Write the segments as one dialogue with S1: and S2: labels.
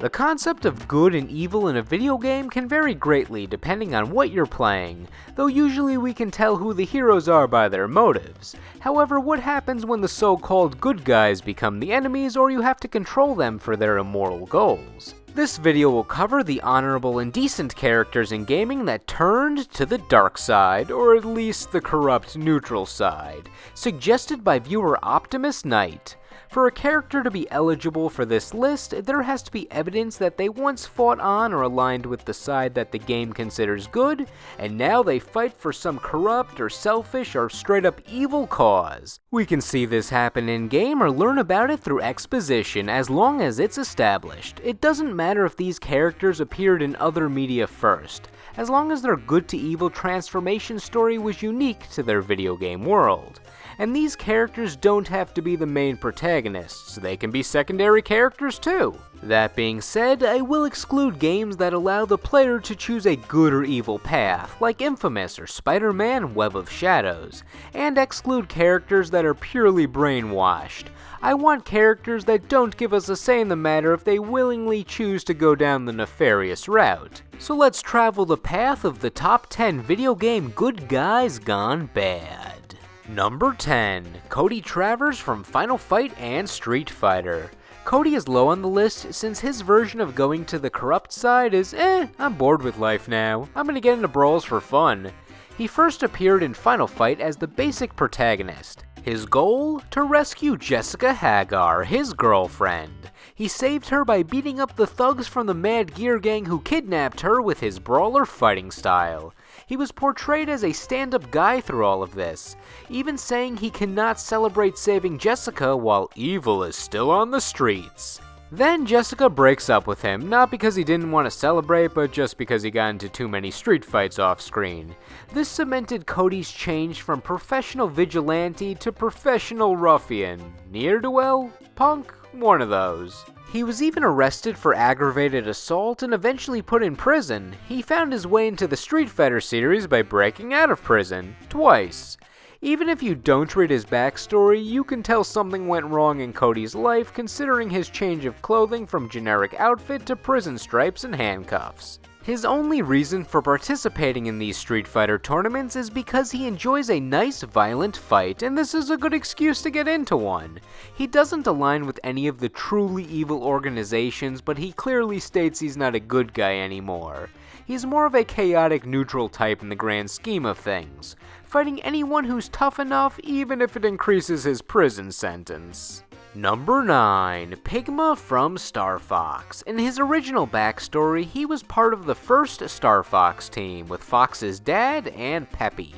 S1: The concept of good and evil in a video game can vary greatly depending on what you're playing, though usually we can tell who the heroes are by their motives. However, what happens when the so-called good guys become the enemies or you have to control them for their immoral goals? This video will cover the honorable and decent characters in gaming that turned to the dark side, or at least the corrupt neutral side, suggested by viewer Optimus Knight. For a character to be eligible for this list, there has to be evidence that they once fought on or aligned with the side that the game considers good, and now they fight for some corrupt or selfish or straight up evil cause. We can see this happen in-game or learn about it through exposition as long as it's established. It doesn't matter if these characters appeared in other media first, as long as their good to evil transformation story was unique to their video game world. And these characters don't have to be the main protagonists, they can be secondary characters too. That being said, I will exclude games that allow the player to choose a good or evil path, like Infamous or Spider-Man Web of Shadows, and exclude characters that are purely brainwashed. I want characters that don't give us a say in the matter if they willingly choose to go down the nefarious route. So let's travel the path of the top 10 video game good guys gone bad. Number 10. Cody Travers from Final Fight and Street Fighter. Cody is low on the list since his version of going to the corrupt side is I'm bored with life now, I'm gonna get into brawls for fun. He first appeared in Final Fight as the basic protagonist. His goal? To rescue Jessica Hagar, his girlfriend. He saved her by beating up the thugs from the Mad Gear Gang who kidnapped her with his brawler fighting style. He was portrayed as a stand-up guy through all of this, even saying he cannot celebrate saving Jessica while evil is still on the streets. Then Jessica breaks up with him, not because he didn't want to celebrate, but just because he got into too many street fights off-screen. This cemented Cody's change from professional vigilante to professional ruffian. Ne'er-do-well? Punk? One of those. He was even arrested for aggravated assault and eventually put in prison. He found his way into the Street Fighter series by breaking out of prison, twice. Even if you don't read his backstory, you can tell something went wrong in Cody's life considering his change of clothing from generic outfit to prison stripes and handcuffs. His only reason for participating in these Street Fighter tournaments is because he enjoys a nice violent fight, and this is a good excuse to get into one. He doesn't align with any of the truly evil organizations, but he clearly states he's not a good guy anymore. He's more of a chaotic neutral type in the grand scheme of things, fighting anyone who's tough enough even if it increases his prison sentence. Number 9. Pigma from Star Fox. In his original backstory, he was part of the first Star Fox team with Fox's dad and Peppy.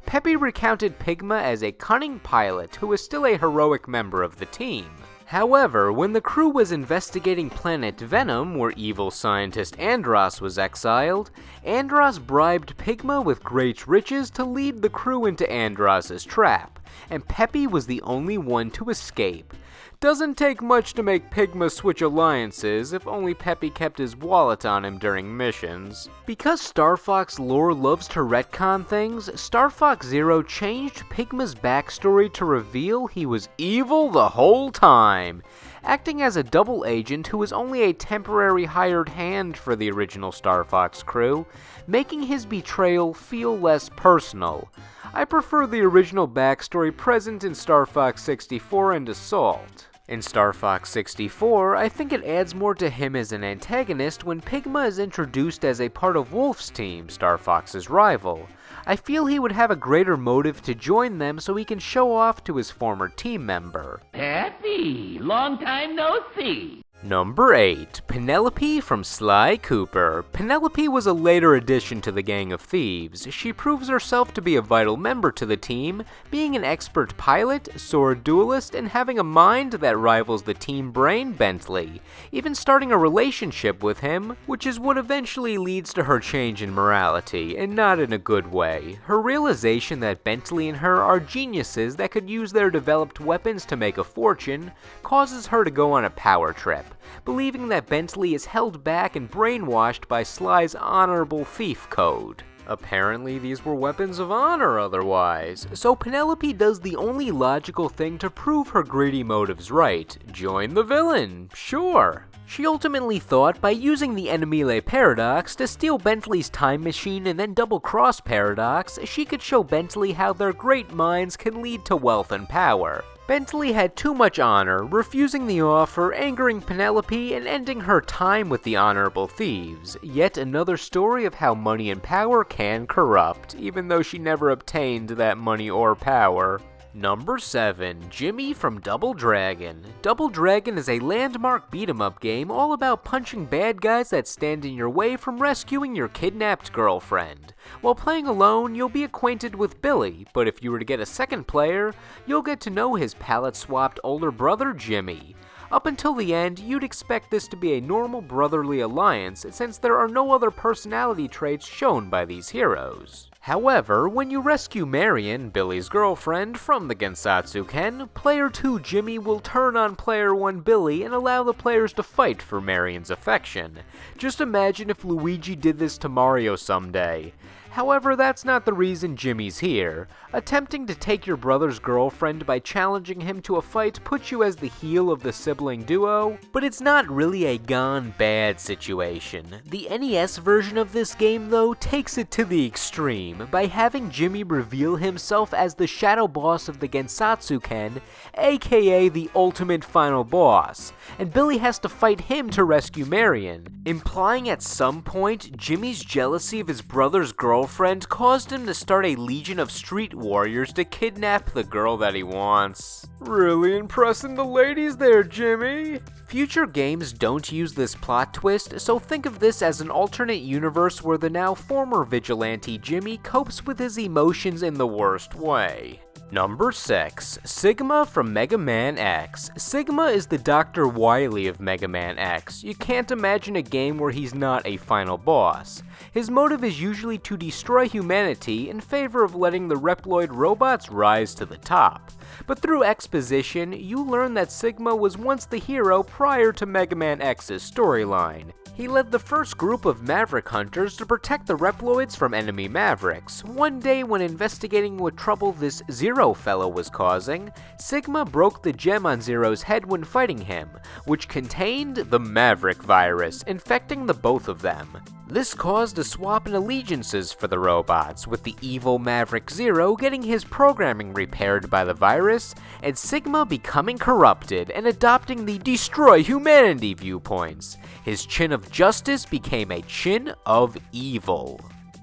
S1: Peppy recounted Pigma as a cunning pilot who was still a heroic member of the team. However, when the crew was investigating Planet Venom, where evil scientist Andross was exiled, Andross bribed Pigma with great riches to lead the crew into Andross's trap, and Peppy was the only one to escape. Doesn't take much to make Pigma switch alliances, if only Peppy kept his wallet on him during missions. Because Star Fox lore loves to retcon things, Star Fox Zero changed Pigma's backstory to reveal he was evil the whole time, acting as a double agent who was only a temporary hired hand for the original Star Fox crew, making his betrayal feel less personal. I prefer the original backstory present in Star Fox 64 and Assault. In Star Fox 64, I think it adds more to him as an antagonist when Pigma is introduced as a part of Wolf's team, Star Fox's rival. I feel he would have a greater motive to join them so he can show off to his former team member.
S2: Peppy, long time no see.
S1: Number 8. Penelope from Sly Cooper. Penelope was a later addition to the Gang of Thieves. She proves herself to be a vital member to the team, being an expert pilot, sword duelist, and having a mind that rivals the team brain Bentley, even starting a relationship with him, which is what eventually leads to her change in morality, and not in a good way. Her realization that Bentley and her are geniuses that could use their developed weapons to make a fortune causes her to go on a power trip, believing that Bentley is held back and brainwashed by Sly's honorable thief code. Apparently these were weapons of honor otherwise, so Penelope does the only logical thing to prove her greedy motives right. Join the villain, sure. She ultimately thought by using the Enemile paradox to steal Bentley's time machine and then double-cross Paradox, she could show Bentley how their great minds can lead to wealth and power. Bentley had too much honor, refusing the offer, angering Penelope, and ending her time with the honorable thieves. Yet another story of how money and power can corrupt, even though she never obtained that money or power. Number 7. Jimmy from Double Dragon. Double Dragon is a landmark beat-em-up game all about punching bad guys that stand in your way from rescuing your kidnapped girlfriend. While playing alone, you'll be acquainted with Billy, but if you were to get a second player, you'll get to know his palette-swapped older brother, Jimmy. Up until the end, you'd expect this to be a normal brotherly alliance, since there are no other personality traits shown by these heroes. However, when you rescue Marion, Billy's girlfriend, from the Gensatsu-ken, player 2 Jimmy will turn on player 1 Billy and allow the players to fight for Marion's affection. Just imagine if Luigi did this to Mario someday. However, that's not the reason Jimmy's here. Attempting to take your brother's girlfriend by challenging him to a fight puts you as the heel of the sibling duo, but it's not really a gone bad situation. The NES version of this game, though, takes it to the extreme by having Jimmy reveal himself as the shadow boss of the Gensatsu-ken, aka the ultimate final boss, and Billy has to fight him to rescue Marion, implying at some point Jimmy's jealousy of his brother's girlfriend caused him to start a legion of street warriors to kidnap the girl that he wants. Really impressing the ladies there, Jimmy! Future games don't use this plot twist, so think of this as an alternate universe where the now former vigilante Jimmy copes with his emotions in the worst way. Number 6. Sigma from Mega Man X. Sigma is the Dr. Wily of Mega Man X. You can't imagine a game where he's not a final boss. His motive is usually to destroy humanity in favor of letting the Reploid robots rise to the top. But through exposition, you learn that Sigma was once the hero prior to Mega Man X's storyline. He led the first group of Maverick hunters to protect the Reploids from enemy Mavericks. One day, when investigating what trouble this Zero fellow was causing, Sigma broke the gem on Zero's head when fighting him, which contained the Maverick virus, infecting the both of them. This caused a swap in allegiances for the robots, with the evil Maverick Zero getting his programming repaired by the virus, and Sigma becoming corrupted and adopting the destroy humanity viewpoints. His chin of justice became a chin of evil.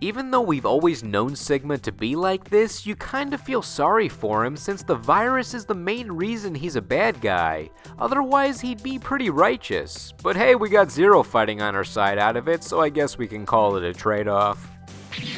S1: Even though we've always known Sigma to be like this, you kinda feel sorry for him since the virus is the main reason he's a bad guy. Otherwise, he'd be pretty righteous. But hey, we got Zero fighting on our side out of it, so I guess we can call it a trade-off.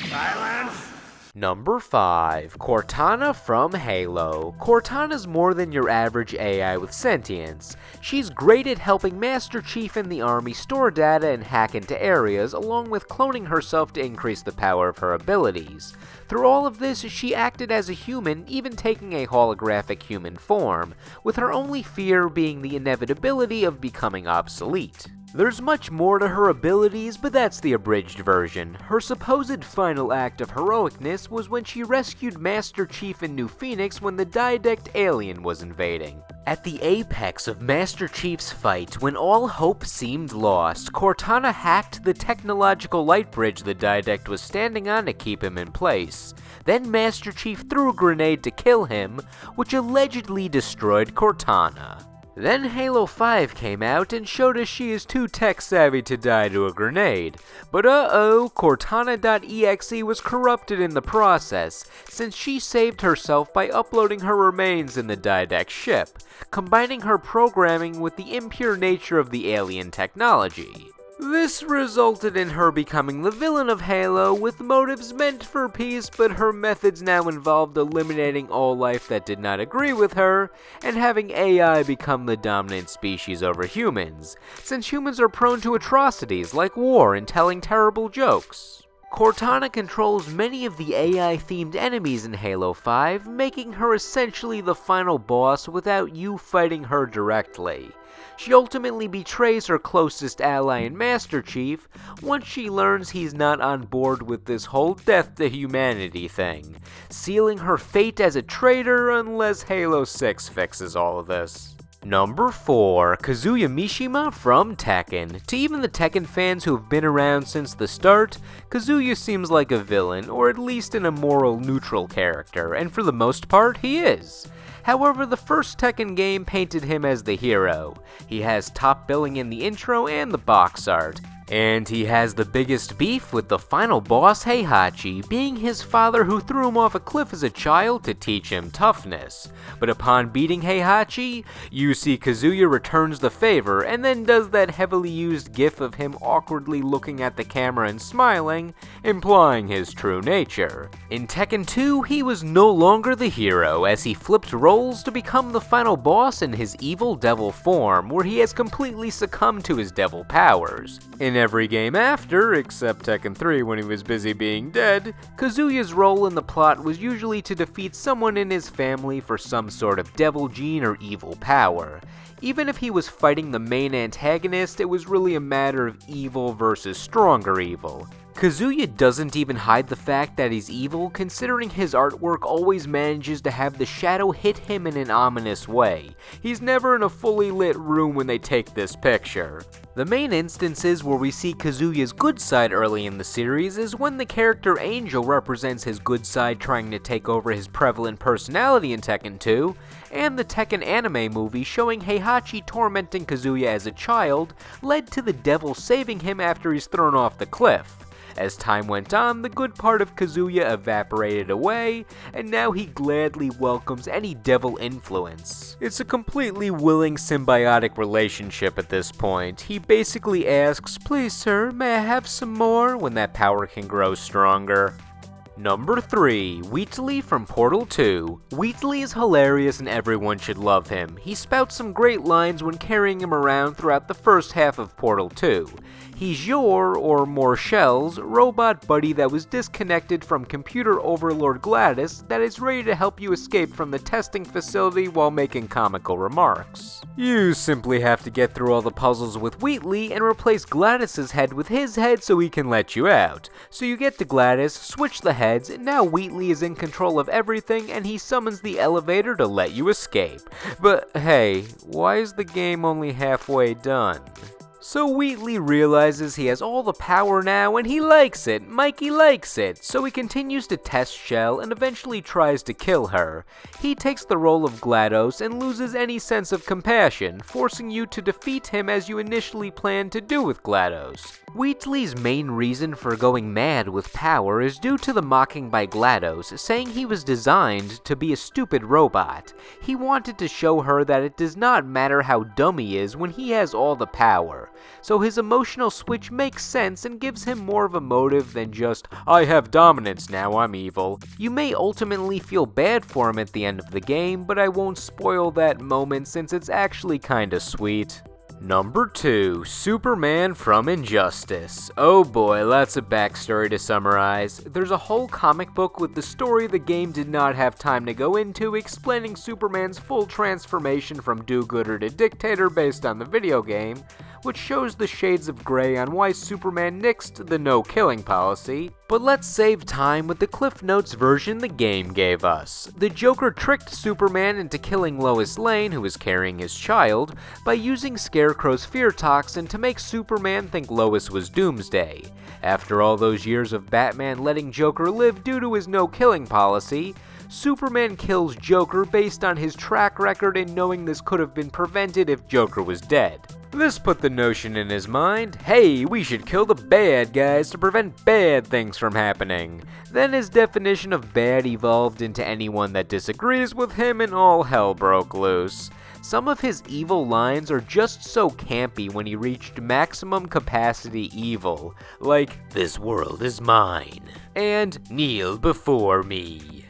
S2: Silence!
S1: Number 5. Cortana from Halo. Cortana's more than your average AI with sentience. She's great at helping Master Chief and the army store data and hack into areas, along with cloning herself to increase the power of her abilities. Through all of this, she acted as a human, even taking a holographic human form, with her only fear being the inevitability of becoming obsolete. There's much more to her abilities, but that's the abridged version. Her supposed final act of heroicness was when she rescued Master Chief in New Phoenix when the Didact alien was invading. At the apex of Master Chief's fight, when all hope seemed lost, Cortana hacked the technological light bridge the Didact was standing on to keep him in place. Then Master Chief threw a grenade to kill him, which allegedly destroyed Cortana. Then Halo 5 came out and showed us she is too tech-savvy to die to a grenade. But Cortana.exe was corrupted in the process, since she saved herself by uploading her remains in the Didact ship, combining her programming with the impure nature of the alien technology. This resulted in her becoming the villain of Halo, with motives meant for peace, but her methods now involved eliminating all life that did not agree with her, and having AI become the dominant species over humans, since humans are prone to atrocities like war and telling terrible jokes. Cortana controls many of the AI-themed enemies in Halo 5, making her essentially the final boss without you fighting her directly. She ultimately betrays her closest ally in Master Chief once she learns he's not on board with this whole death to humanity thing, sealing her fate as a traitor unless Halo 6 fixes all of this. Number 4. Kazuya Mishima from Tekken. To even the Tekken fans who have been around since the start, Kazuya seems like a villain, or at least an immoral neutral character, and for the most part, he is. However, the first Tekken game painted him as the hero. He has top billing in the intro and the box art. And he has the biggest beef with the final boss Heihachi, being his father who threw him off a cliff as a child to teach him toughness. But upon beating Heihachi, you see Kazuya returns the favor and then does that heavily used gif of him awkwardly looking at the camera and smiling, implying his true nature. In Tekken 2, he was no longer the hero as he flipped roles to become the final boss in his evil devil form, where he has completely succumbed to his devil powers. In every game after, except Tekken 3 when he was busy being dead, Kazuya's role in the plot was usually to defeat someone in his family for some sort of devil gene or evil power. Even if he was fighting the main antagonist, it was really a matter of evil versus stronger evil. Kazuya doesn't even hide the fact that he's evil, considering his artwork always manages to have the shadow hit him in an ominous way. He's never in a fully lit room when they take this picture. The main instances where we see Kazuya's good side early in the series is when the character Angel represents his good side trying to take over his prevalent personality in Tekken 2, and the Tekken anime movie showing Heihachi tormenting Kazuya as a child led to the devil saving him after he's thrown off the cliff. As time went on, the good part of Kazuya evaporated away, and now he gladly welcomes any devil influence. It's a completely willing symbiotic relationship at this point. He basically asks, "Please sir, may I have some more?" when that power can grow stronger. Number 3. Wheatley from Portal 2. Wheatley is hilarious and everyone should love him. He spouts some great lines when carrying him around throughout the first half of Portal 2. He's your, or more Shell's, robot buddy that was disconnected from computer overlord Gladys that is ready to help you escape from the testing facility while making comical remarks. You simply have to get through all the puzzles with Wheatley and replace Gladys's head with his head so he can let you out. So you get to Gladys, switch the heads, and now Wheatley is in control of everything and he summons the elevator to let you escape. But hey, why is the game only halfway done? So Wheatley realizes he has all the power now and he likes it, Mikey likes it, so he continues to test Shell and eventually tries to kill her. He takes the role of GLaDOS and loses any sense of compassion, forcing you to defeat him as you initially planned to do with GLaDOS. Wheatley's main reason for going mad with power is due to the mocking by GLaDOS, saying he was designed to be a stupid robot. He wanted to show her that it does not matter how dumb he is when he has all the power. So his emotional switch makes sense and gives him more of a motive than just, "I have dominance now, I'm evil." You may ultimately feel bad for him at the end of the game, but I won't spoil that moment since it's actually kinda sweet. Number 2. Superman from Injustice. Oh boy, lots of backstory to summarize. There's a whole comic book with the story the game did not have time to go into, explaining Superman's full transformation from do-gooder to dictator based on the video game, which shows the shades of gray on why Superman nixed the no-killing policy. But let's save time with the Cliff Notes version the game gave us. The Joker tricked Superman into killing Lois Lane, who was carrying his child, by using Scarecrow's fear toxin to make Superman think Lois was Doomsday. After all those years of Batman letting Joker live due to his no-killing policy, Superman kills Joker based on his track record and knowing this could have been prevented if Joker was dead. This put the notion in his mind, hey, we should kill the bad guys to prevent bad things from happening. Then his definition of bad evolved into anyone that disagrees with him and all hell broke loose. Some of his evil lines are just so campy when he reached maximum capacity evil, like, "This world is mine," and "Kneel before me."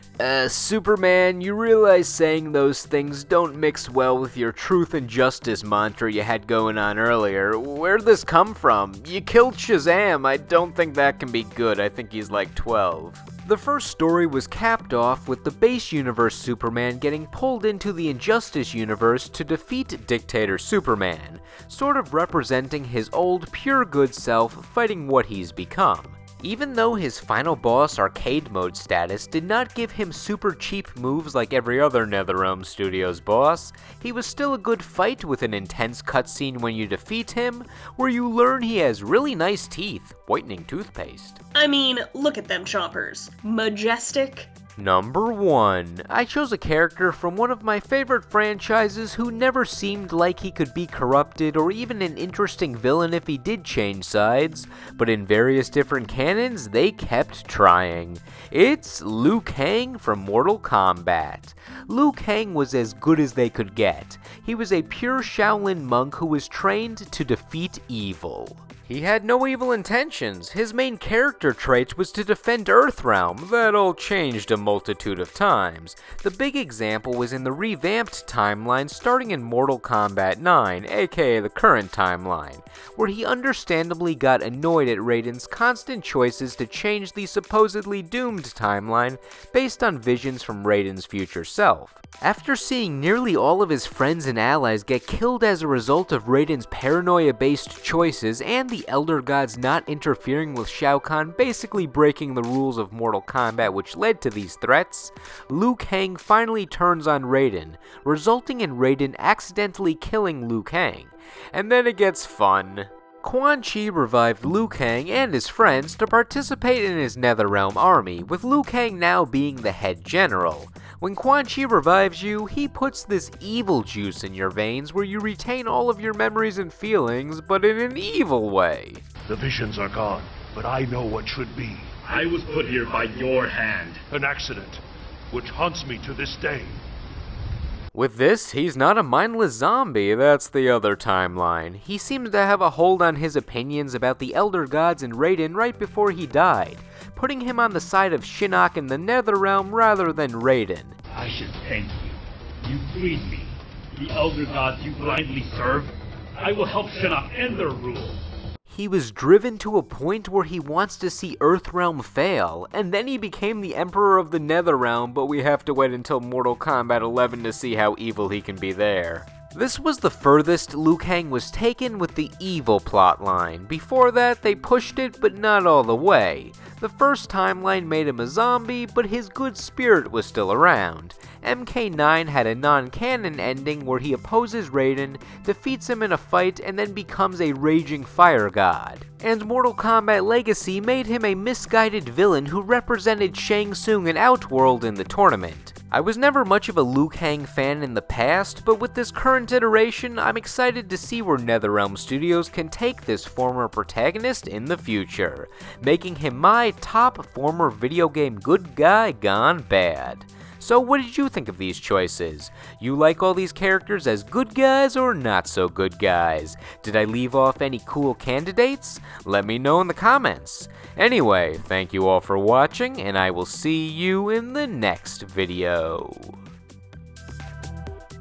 S1: Superman, you realize saying those things don't mix well with your truth and justice mantra you had going on earlier. Where'd this come from? You killed Shazam. I don't think that can be good. I think he's like 12. The first story was capped off with the base universe Superman getting pulled into the Injustice universe to defeat Dictator Superman, sort of representing his old pure good self fighting what he's become. Even though his final boss arcade mode status did not give him super cheap moves like every other NetherRealm Studios boss, he was still a good fight with an intense cutscene when you defeat him, where you learn he has really nice teeth, whitening toothpaste.
S3: I mean, look at them chompers. Majestic.
S1: Number 1. I chose a character from one of my favorite franchises who never seemed like he could be corrupted or even an interesting villain if he did change sides, but in various different canons, they kept trying. It's Liu Kang from Mortal Kombat. Liu Kang was as good as they could get. He was a pure Shaolin monk who was trained to defeat evil. He had no evil intentions. His main character trait was to defend Earthrealm. That all changed a multitude of times. The big example was in the revamped timeline starting in Mortal Kombat 9, aka the current timeline, where he understandably got annoyed at Raiden's constant choices to change the supposedly doomed timeline based on visions from Raiden's future self. After seeing nearly all of his friends and allies get killed as a result of Raiden's paranoia-based choices and the Elder Gods not interfering with Shao Kahn basically breaking the rules of Mortal Kombat which led to these threats, Liu Kang finally turns on Raiden, resulting in Raiden accidentally killing Liu Kang. And then it gets fun. Quan Chi revived Liu Kang and his friends to participate in his NetherRealm army, with Liu Kang now being the head general. When Quan Chi revives you, he puts this evil juice in your veins where you retain all of your memories and feelings, but in an evil way.
S2: The visions are gone, but I know what should be.
S4: I was put here by your hand.
S2: An accident, which haunts me to this day.
S1: With this, he's not a mindless zombie, that's the other timeline. He seems to have a hold on his opinions about the Elder Gods and Raiden right before he died, putting him on the side of Shinnok in the NetherRealm rather than Raiden.
S4: I should thank you. You freed me. The Elder Gods you blindly serve. I will help Shinnok end their rule.
S1: He was driven to a point where he wants to see Earthrealm fail, and then he became the Emperor of the NetherRealm, but we have to wait until Mortal Kombat 11 to see how evil he can be there. This was the furthest Liu Kang was taken with the evil plotline. Before that, they pushed it, but not all the way. The first timeline made him a zombie, but his good spirit was still around. MK9 had a non-canon ending where he opposes Raiden, defeats him in a fight, and then becomes a raging fire god. And Mortal Kombat Legacy made him a misguided villain who represented Shang Tsung and Outworld in the tournament. I was never much of a Liu Kang fan in the past, but with this current iteration, I'm excited to see where NetherRealm Studios can take this former protagonist in the future, making him my top former video game good guy gone bad. So what did you think of these choices? You like all these characters as good guys or not so good guys? Did I leave off any cool candidates? Let me know in the comments. Anyway, thank you all for watching, and I will see you in the next video.